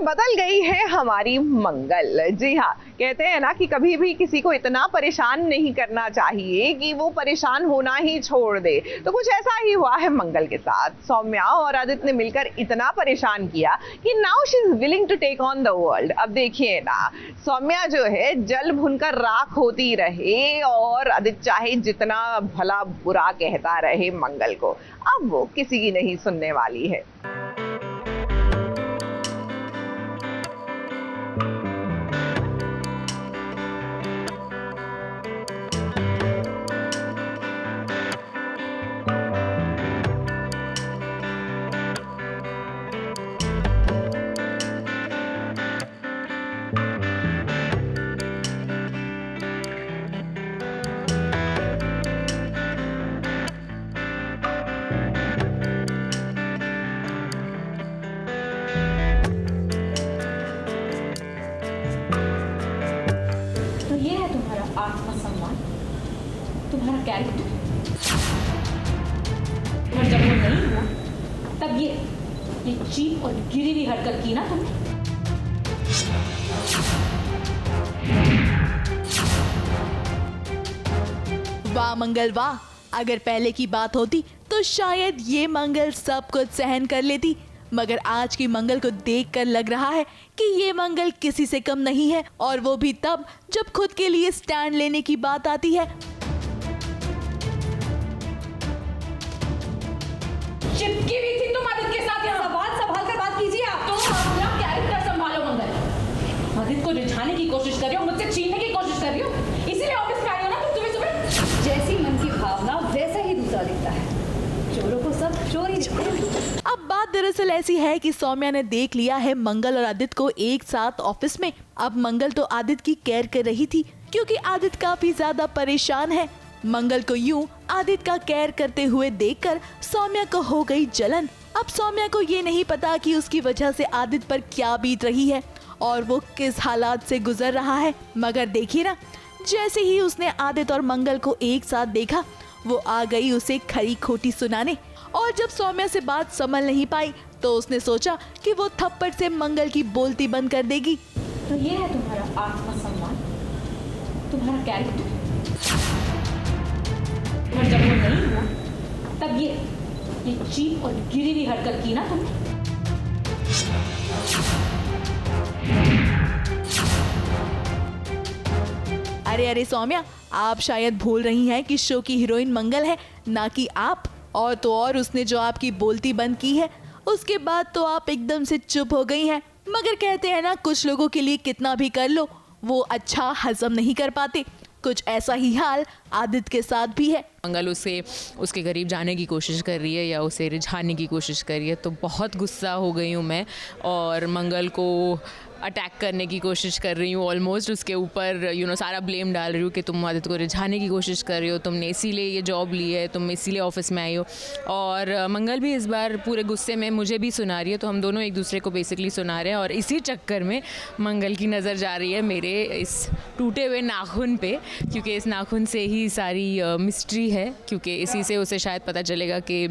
बदल गई है हमारी मंगल। जी हाँ, कहते हैं ना कि कभी भी किसी को इतना परेशान नहीं करना चाहिए कि वो परेशान होना ही छोड़ दे। तो कुछ ऐसा ही हुआ है मंगल के साथ। सौम्या और आदित्य ने मिलकर इतना परेशान किया कि now she is willing to take on the world. अब देखिए ना, सौम्या जो है जल भुनकर राख होती रहे और आदित्य चाहे जितना भला बुरा कहता रहे मंगल को, अब वो किसी की नहीं सुनने वाली है। आत्मसम्मान, तुम्हारा कैरेक्टर, और जब वो नहीं हुआ तब ये चीप और गिरी हुई हरकत की ना तुमने। वाह मंगल वाह, अगर पहले की बात होती तो शायद ये मंगल सब कुछ सहन कर लेती, मगर आज की मंगल को देखकर लग रहा है कि ये मंगल किसी से कम नहीं है, और वो भी तब जब खुद के लिए स्टैंड लेने की बात आती है। चिपकी हुई थी तुम आदित्य के साथ। यहाँ सवाल संभाल कर बात कीजिए आप। तुम अपना कैरेक्टर संभालो मंगल। आदित्य को रिझाने की कोशिश कर रही हो, मुझसे छीनने की कोशिश कर रही हो, इसीलिए ऑफिस में आई हो ना तुम सुबह। जैसी मन की भावना वैसा ही दूसरा दिखता है। चोरों को सब चोर ही दिखते हैं। अब बात दरअसल ऐसी है कि सौम्या ने देख लिया है मंगल और आदित्य को एक साथ ऑफिस में। अब मंगल तो आदित्य की केयर कर रही थी क्योंकि आदित्य काफी ज्यादा परेशान है। मंगल को यूं आदित्य का केयर करते हुए देखकर सौम्या को हो गई जलन। अब सौम्या को ये नहीं पता कि उसकी वजह से आदित्य पर क्या बीत रही है और वो किस हालात से गुजर रहा है। मगर देखिए ना, जैसे ही उसने आदित्य और मंगल को एक साथ देखा, वो आ गई उसे खरी खोटी सुनाने। और जब सौम्या से बात संभल नहीं पाई तो उसने सोचा कि वो थप्पड़ से मंगल की बोलती बंद कर देगी। तो ये है तुम्हारा आत्मसम्मान, तुम्हारा कैरेक्टर, और जब वो नहीं हुआ तब ये चीप और गिरी हुई हरकत की ना तुमने। अरे अरे सौम्या, आप शायद भूल रही हैं कि शो की हीरोइन मंगल है, ना कि आप। और तो और उसने जो आपकी बोलती बंद की है, उसके बाद तो आप एकदम से चुप हो गई हैं। मगर कहते हैं ना, कुछ लोगों के लिए कितना भी कर लो वो अच्छा हजम नहीं कर पाते। कुछ ऐसा ही हाल आदित्य के साथ भी है। मंगल उसके करीब जाने की कोशिश कर रही है या उसे रिझाने की कोशिश कर रही है, तो बहुत गुस्सा हो गई हूँ मैं और मंगल को अटैक करने की कोशिश कर रही हूँ। ऑलमोस्ट उसके ऊपर सारा ब्लेम डाल रही हूँ कि तुम आदित्य को रिझाने की कोशिश कर रही हो, तुमने इसीलिए ये जॉब ली है, तुम इसीलिए ऑफिस में आई हो। और मंगल भी इस बार पूरे गुस्से में मुझे भी सुना रही है, तो हम दोनों एक दूसरे को बेसिकली सुना रहे हैं। और इसी चक्कर में मंगल की नज़र जा रही है मेरे इस टूटे हुए नाखून पे, क्योंकि इस नाखून से ही सारी मिस्ट्री है, क्योंकि इसी से उसे शायद पता चलेगा कि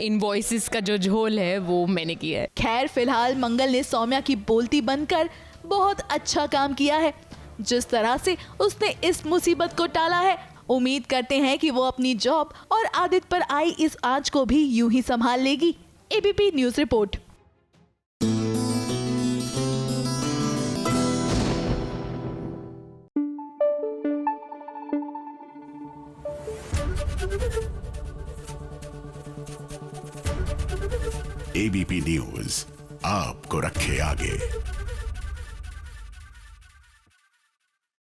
इनवॉइसेस का जो झोल है वो मैंने किया है। खैर फिलहाल मंगल ने सौम्या की बोलती बनकर बहुत अच्छा काम किया है। जिस तरह से उसने इस मुसीबत को टाला है, उम्मीद करते हैं कि वो अपनी जॉब और आदित्य पर आई इस आंच को भी यूं ही संभाल लेगी। ABP news report. ABP news आपको रखे आगे।